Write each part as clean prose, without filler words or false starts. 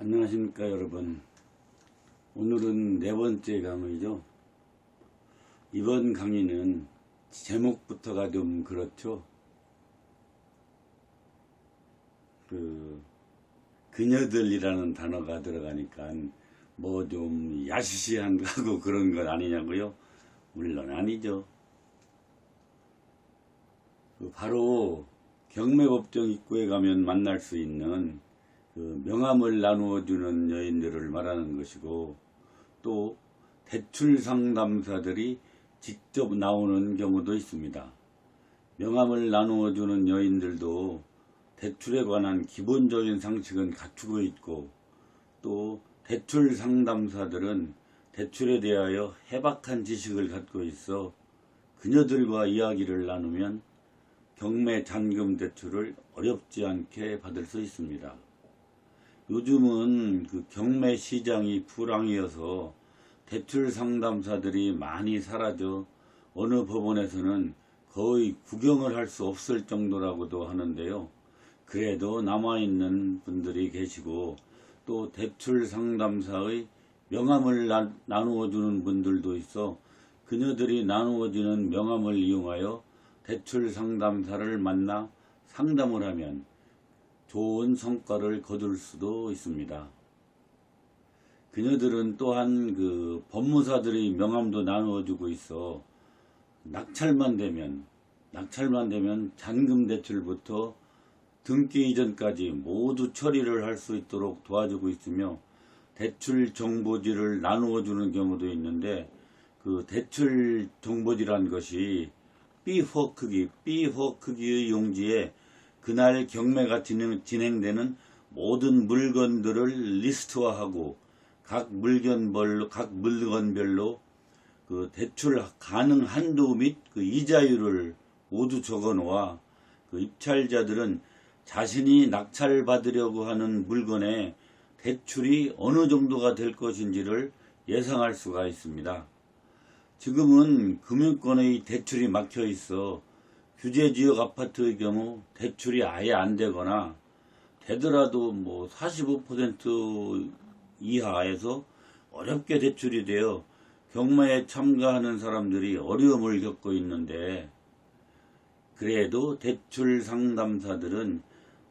안녕하십니까 여러분. 오늘은 네 번째 강의죠. 이번 강의는 제목부터가 좀 그렇죠. 그녀들이라는 단어가 들어가니까 뭐 좀 야시시하고 그런 건 아니냐고요? 물론 아니죠. 바로 경매법정 입구에 가면 만날 수 있는 명함을 나누어주는 여인들을 말하는 것이고, 또 대출 상담사들이 직접 나오는 경우도 있습니다. 명함을 나누어주는 여인들도 대출에 관한 기본적인 상식은 갖추고 있고, 또 대출 상담사들은 대출에 대하여 해박한 지식을 갖고 있어 그녀들과 이야기를 나누면 경매 잔금 대출을 어렵지 않게 받을 수 있습니다. 요즘은 경매 시장이 불황이어서 대출 상담사들이 많이 사라져 어느 법원에서는 거의 구경을 할 수 없을 정도라고도 하는데요. 그래도 남아있는 분들이 계시고, 또 대출 상담사의 명함을 나누어주는 분들도 있어 그녀들이 나누어주는 명함을 이용하여 대출 상담사를 만나 상담을 하면 좋은 성과를 거둘 수도 있습니다. 그녀들은 또한 법무사들의 명함도 나누어주고 있어 낙찰만 되면 잔금 대출부터 등기 이전까지 모두 처리를 할 수 있도록 도와주고 있으며, 대출 정보지를 나누어주는 경우도 있는데, 그 대출 정보지란 것이 B4 크기의 용지에 그날 경매가 진행되는 모든 물건들을 리스트화하고 각 물건별로 대출 가능 한도 및 이자율을 모두 적어 놓아 입찰자들은 자신이 낙찰받으려고 하는 물건의 대출이 어느 정도가 될 것인지를 예상할 수가 있습니다. 지금은 금융권의 대출이 막혀 있어 규제지역 아파트의 경우 대출이 아예 안 되거나 되더라도 45% 이하에서 어렵게 대출이 되어 경매에 참가하는 사람들이 어려움을 겪고 있는데, 그래도 대출 상담사들은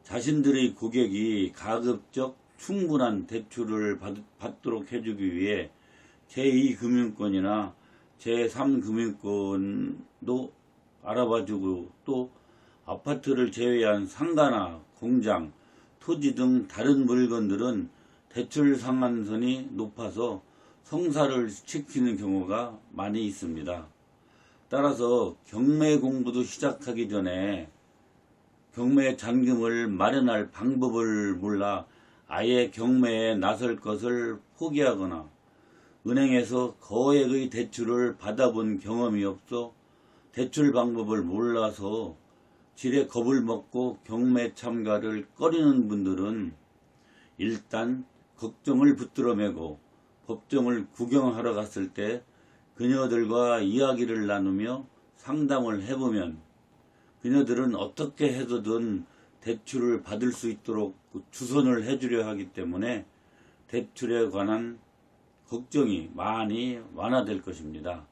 자신들의 고객이 가급적 충분한 대출을 받도록 해주기 위해 제2금융권이나 제3금융권도 알아봐주고, 또 아파트를 제외한 상가나 공장, 토지 등 다른 물건들은 대출 상한선이 높아서 성사를 시키는 경우가 많이 있습니다. 따라서 경매 공부도 시작하기 전에 경매 잔금을 마련할 방법을 몰라 아예 경매에 나설 것을 포기하거나 은행에서 거액의 대출을 받아본 경험이 없어 대출 방법을 몰라서 지레 겁을 먹고 경매 참가를 꺼리는 분들은 일단 걱정을 붙들어 매고 법정을 구경하러 갔을 때 그녀들과 이야기를 나누며 상담을 해보면 그녀들은 어떻게 해서든 대출을 받을 수 있도록 주선을 해주려 하기 때문에 대출에 관한 걱정이 많이 완화될 것입니다.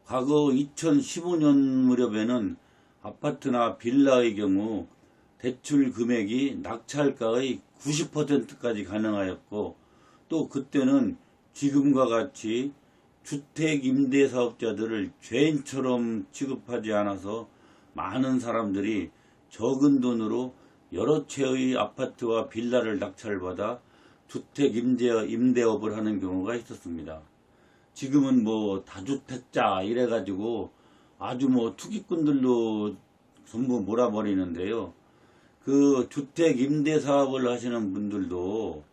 과거 2015년 무렵에는 아파트나 빌라의 경우 대출 금액이 낙찰가의 90%까지 가능하였고, 또 그때는 지금과 같이 주택 임대 사업자들을 죄인처럼 취급하지 않아서 많은 사람들이 적은 돈으로 여러 채의 아파트와 빌라를 낙찰받아 주택 임대업을 하는 경우가 있었습니다. 지금은 다주택자 이래가지고 아주 투기꾼들로 전부 몰아버리는데요. 그 주택 임대 사업을 하시는 분들도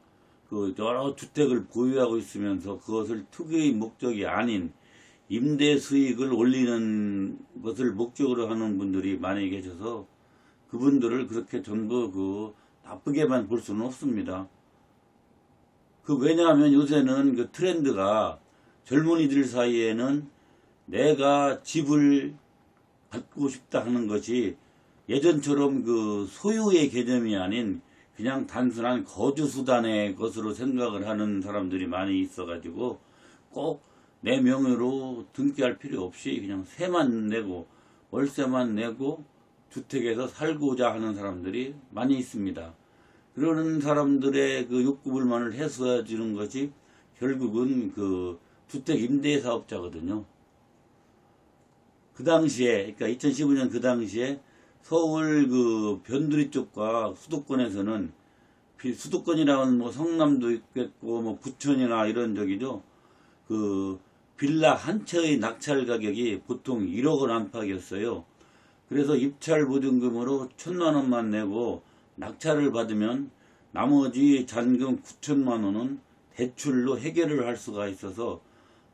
여러 주택을 보유하고 있으면서 그것을 투기의 목적이 아닌 임대 수익을 올리는 것을 목적으로 하는 분들이 많이 계셔서 그분들을 그렇게 전부 나쁘게만 볼 수는 없습니다. 왜냐하면 요새는 트렌드가 젊은이들 사이에는 내가 집을 갖고 싶다 하는 것이 예전처럼 소유의 개념이 아닌 그냥 단순한 거주 수단의 것으로 생각을 하는 사람들이 많이 있어가지고 꼭 내 명의로 등기할 필요 없이 그냥 세만 내고 월세만 내고 주택에서 살고자 하는 사람들이 많이 있습니다. 그러는 사람들의 그 욕구불만을 해소해 주는 것이 결국은 그 주택 임대 사업자거든요. 그 당시에, 그러니까 2015년 그 당시에 서울 그 변두리 쪽과 수도권에서는, 수도권이라면 뭐 성남도 있겠고 뭐 부천이나 이런 적이죠. 그 빌라 한 채의 낙찰 가격이 보통 1억 원 안팎이었어요. 그래서 입찰 보증금으로 1,000만 원만 내고 낙찰을 받으면 나머지 잔금 9천만 원은 대출로 해결을 할 수가 있어서,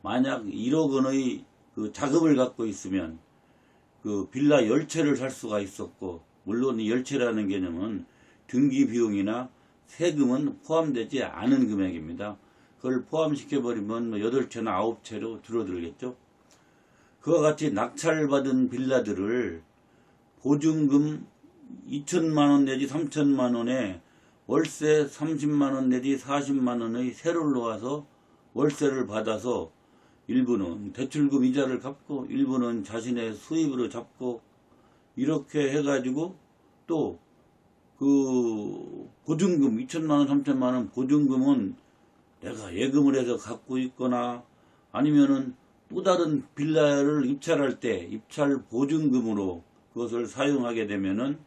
만약 1억 원의 그 자금을 갖고 있으면 그 빌라 10채를 살 수가 있었고, 물론 이 10채라는 개념은 등기 비용이나 세금은 포함되지 않은 금액입니다. 그걸 포함시켜버리면 8채나 9채로 줄어들겠죠. 그와 같이 낙찰받은 빌라들을 보증금 2천만 원 내지 3천만 원에 월세 30만 원 내지 40만 원의 세를 놓아서 월세를 받아서 일부는 대출금 이자를 갚고 일부는 자신의 수입으로 잡고, 이렇게 해가지고 또 그 보증금 2천만 원 3천만 원 보증금은 내가 예금을 해서 갖고 있거나, 아니면은 또 다른 빌라를 입찰할 때 입찰 보증금으로 그것을 사용하게 되면은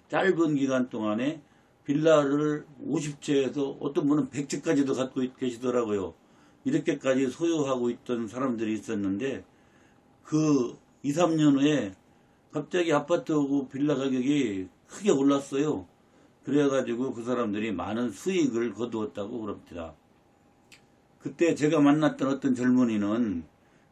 짧은 기간 동안에 빌라를 50채에서 어떤 분은 100채까지도 갖고 계시더라고요. 이렇게까지 소유하고 있던 사람들이 있었는데, 그 2, 3년 후에 갑자기 아파트하고 빌라 가격이 크게 올랐어요. 그래가지고 그 사람들이 많은 수익을 거두었다고 그럽니다. 그때 제가 만났던 어떤 젊은이는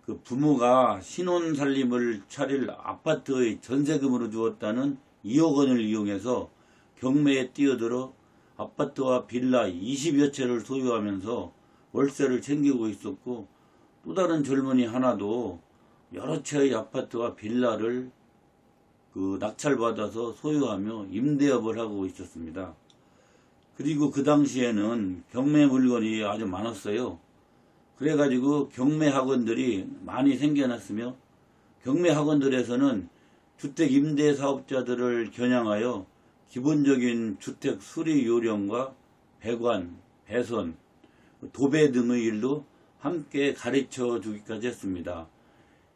그 부모가 신혼살림을 차릴 아파트의 전세금으로 주었다는 2억 원을 이용해서 경매에 뛰어들어 아파트와 빌라 20여 채를 소유하면서 월세를 챙기고 있었고, 또 다른 젊은이 하나도 여러 채의 아파트와 빌라를 그 낙찰받아서 소유하며 임대업을 하고 있었습니다. 그리고 그 당시에는 경매 물건이 아주 많았어요. 그래가지고 경매 학원들이 많이 생겨났으며, 경매 학원들에서는 주택 임대 사업자들을 겨냥하여 기본적인 주택 수리 요령과 배관, 배선, 도배 등의 일도 함께 가르쳐 주기까지 했습니다.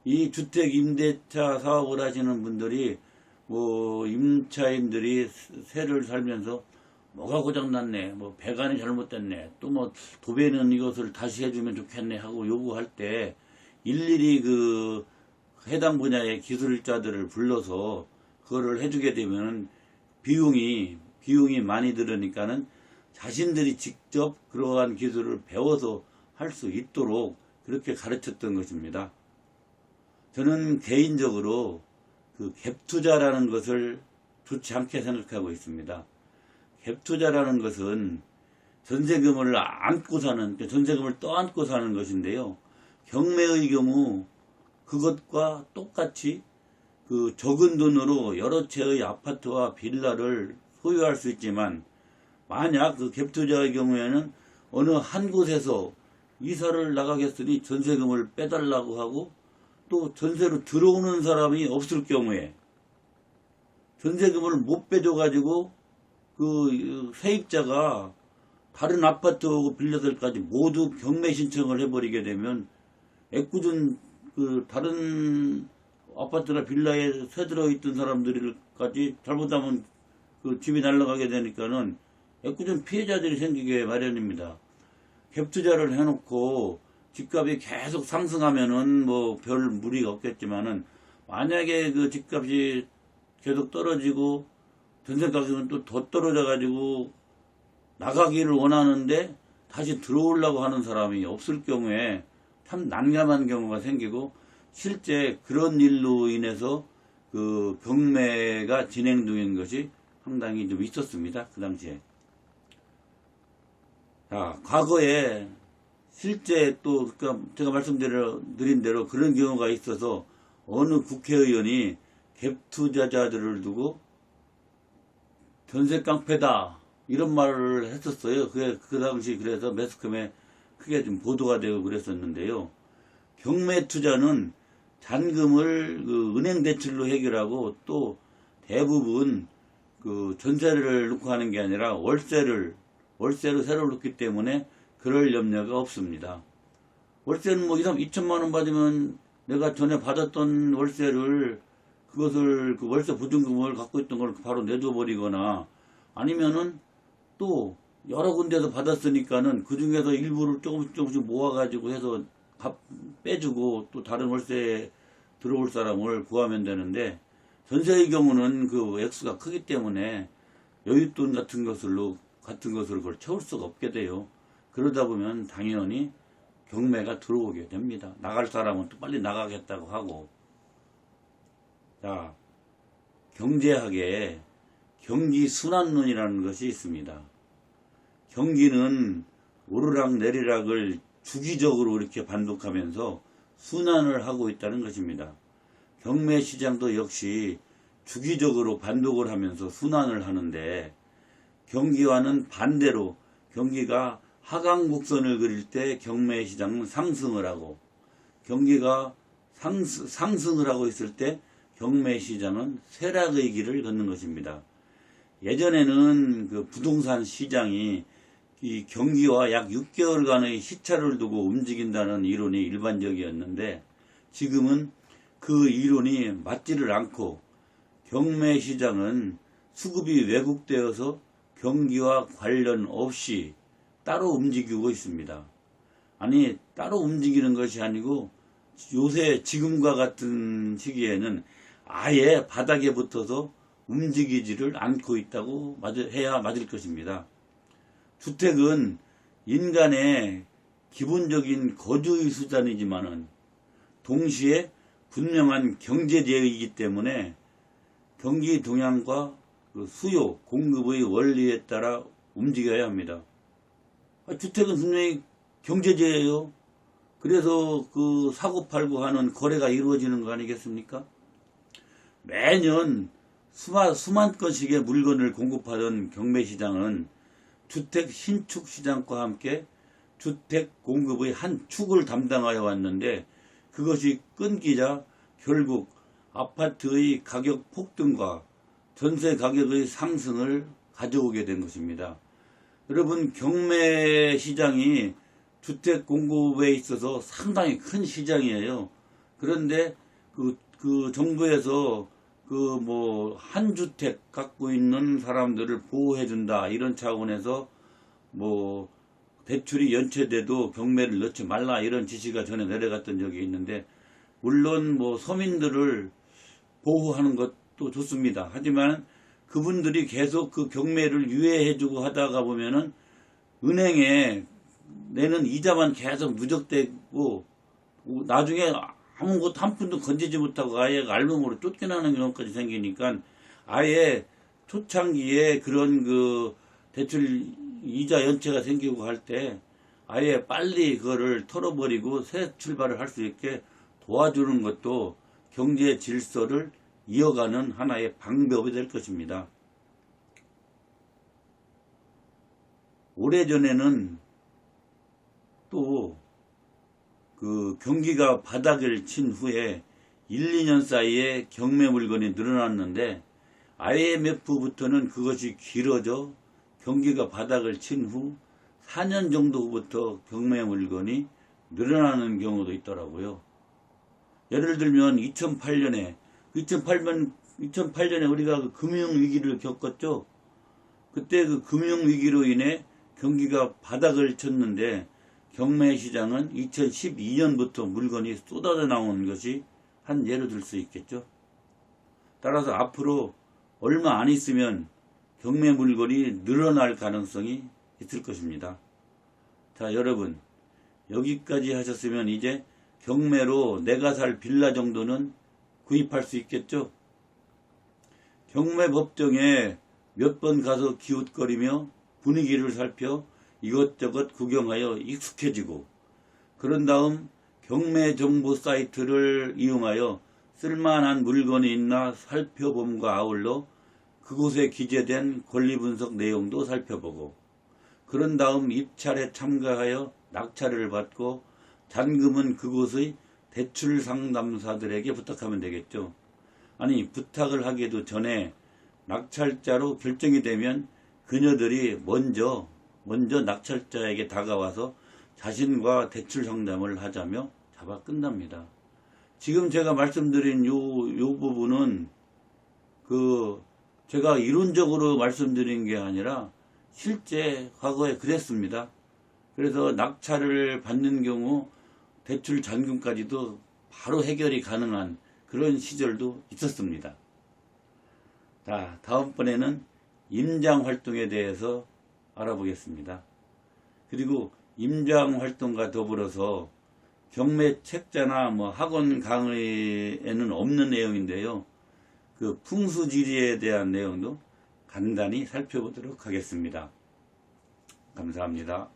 이 주택 임대차 사업을 하시는 분들이 뭐 임차인들이 세를 살면서 뭐가 고장났네, 뭐 배관이 잘못됐네, 또 뭐 도배는 이것을 다시 해주면 좋겠네 하고 요구할 때 일일이 그 해당 분야의 기술자들을 불러서 그거를 해주게 되면 비용이 많이 들으니까는 자신들이 직접 그러한 기술을 배워서 할 수 있도록 그렇게 가르쳤던 것입니다. 저는 개인적으로 그 갭투자라는 것을 좋지 않게 생각하고 있습니다. 갭투자라는 것은 전세금을 안고 사는, 전세금을 떠안고 사는 것인데요. 경매의 경우 그것과 똑같이 그 적은 돈으로 여러 채의 아파트와 빌라를 소유할 수 있지만, 만약 그 갭투자의 경우에는 어느 한 곳에서 이사를 나가겠으니 전세금을 빼달라고 하고, 또 전세로 들어오는 사람이 없을 경우에 전세금을 못 빼줘가지고 그 세입자가 다른 아파트하고 빌라들까지 모두 경매 신청을 해버리게 되면 애꿎은 그 다른 아파트나 빌라에 새 들어있던 사람들까지 잘못하면 그 집이 날아가게 되니까는 애꿎은 피해자들이 생기게 마련입니다. 갭투자를 해놓고 집값이 계속 상승하면은 뭐 별 무리가 없겠지만은, 만약에 그 집값이 계속 떨어지고 전세 가격은 또 더 떨어져 가지고 나가기를 원하는데 다시 들어오려고 하는 사람이 없을 경우에 참 난감한 경우가 생기고, 실제 그런 일로 인해서 그 경매가 진행 중인 것이 상당히 좀 있었습니다. 그 당시에. 자, 과거에 실제 또 그러니까 제가 말씀드린 대로 그런 경우가 있어서 어느 국회의원이 갭투자자들을 두고 전세 깡패다, 이런 말을 했었어요. 그 당시 그래서 매스컴에 크게 좀 보도가 되고 그랬었는데요. 경매 투자는 잔금을 그 은행 대출로 해결하고 또 대부분 그 전세를 놓고 하는 게 아니라 월세로 새로 놓기 때문에 그럴 염려가 없습니다. 월세는 뭐 2천만 원 받으면 내가 전에 받았던 월세를 그것을 그 월세 보증금을 갖고 있던 걸 바로 내줘버리거나 아니면은 또 여러 군데서 받았으니까는 그 중에서 일부를 조금씩 모아가지고 해서 빼주고 또 다른 월세에 들어올 사람을 구하면 되는데 전세의 경우는 그 액수가 크기 때문에 여윳돈 같은 것으로 그걸 채울 수가 없게 돼요. 그러다 보면 당연히 경매가 들어오게 됩니다. 나갈 사람은 또 빨리 나가겠다고 하고. 자, 경제학에 경기순환론이라는 것이 있습니다. 경기는 오르락 내리락을 주기적으로 이렇게 반복하면서 순환을 하고 있다는 것입니다. 경매 시장도 역시 주기적으로 반복을 하면서 순환을 하는데 경기와는 반대로 경기가 하강 곡선을 그릴 때 경매 시장은 상승을 하고 경기가 상승을 하고 있을 때 경매 시장은 쇠락의 길을 걷는 것입니다. 예전에는 그 부동산 시장이 이 경기와 약 6개월간의 시차를 두고 움직인다는 이론이 일반적이었는데 지금은 그 이론이 맞지를 않고 경매 시장은 수급이 왜곡되어서 경기와 관련 없이 따로 움직이고 있습니다. 아니 따로 움직이는 것이 아니고 요새 지금과 같은 시기에는 아예 바닥에 붙어서 움직이지를 않고 있다고 해야 맞을 것입니다. 주택은 인간의 기본적인 거주의 수단이지만은 동시에 분명한 경제재이기 때문에 경기 동향과 그 수요, 공급의 원리에 따라 움직여야 합니다. 주택은 분명히 경제재예요. 그래서 그 사고팔고 하는 거래가 이루어지는 거 아니겠습니까? 매년 수만 건씩의 물건을 공급하던 경매시장은 주택 신축 시장과 함께 주택 공급의 한 축을 담당하여 왔는데 그것이 끊기자 결국 아파트의 가격 폭등과 전세 가격의 상승을 가져오게 된 것입니다. 여러분 경매 시장이 주택 공급에 있어서 상당히 큰 시장이에요. 그런데 그 정부에서 한 주택 갖고 있는 사람들을 보호해준다 이런 차원에서 대출이 연체돼도 경매를 넣지 말라 이런 지시가 전에 내려갔던 적이 있는데 물론 서민들을 보호하는 것도 좋습니다. 하지만 그분들이 계속 그 경매를 유예해주고 하다가 보면은 은행에 내는 이자만 계속 누적되고 나중에 아무것도 한 푼도 건지지 못하고 아예 알몸으로 쫓겨나는 경우까지 생기니까 아예 초창기에 그런 그 대출 이자 연체가 생기고 할 때 아예 빨리 그거를 털어버리고 새 출발을 할 수 있게 도와주는 것도 경제 질서를 이어가는 하나의 방법이 될 것입니다. 오래전에는 또 그 경기가 바닥을 친 후에 1, 2년 사이에 경매 물건이 늘어났는데 IMF부터는 그것이 길어져 경기가 바닥을 친 후 4년 정도 후부터 경매 물건이 늘어나는 경우도 있더라고요. 예를 들면 2008년에 우리가 그 금융위기를 겪었죠. 그때 그 금융위기로 인해 경기가 바닥을 쳤는데 경매 시장은 2012년부터 물건이 쏟아져 나온 것이 한 예로 들 수 있겠죠. 따라서 앞으로 얼마 안 있으면 경매 물건이 늘어날 가능성이 있을 것입니다. 자, 여러분 여기까지 하셨으면 이제 경매로 내가 살 빌라 정도는 구입할 수 있겠죠. 경매 법정에 몇 번 가서 기웃거리며 분위기를 살펴 이것저것 구경하여 익숙해지고 그런 다음 경매 정보 사이트를 이용하여 쓸만한 물건이 있나 살펴봄과 아울러 그곳에 기재된 권리분석 내용도 살펴보고 그런 다음 입찰에 참가하여 낙찰을 받고 잔금은 그곳의 대출 상담사들에게 부탁하면 되겠죠. 아니 부탁을 하기도 전에 낙찰자로 결정이 되면 그녀들이 먼저 낙찰자에게 다가와서 자신과 대출 상담을 하자며 잡아 끝납니다. 지금 제가 말씀드린 요 부분은 제가 이론적으로 말씀드린 게 아니라 실제 과거에 그랬습니다. 그래서 낙찰을 받는 경우 대출 잔금까지도 바로 해결이 가능한 그런 시절도 있었습니다. 자, 다음번에는 임장 활동에 대해서 알아보겠습니다. 그리고 임장 활동과 더불어서 경매 책자나 학원 강의에는 없는 내용인데요. 그 풍수지리에 대한 내용도 간단히 살펴보도록 하겠습니다. 감사합니다.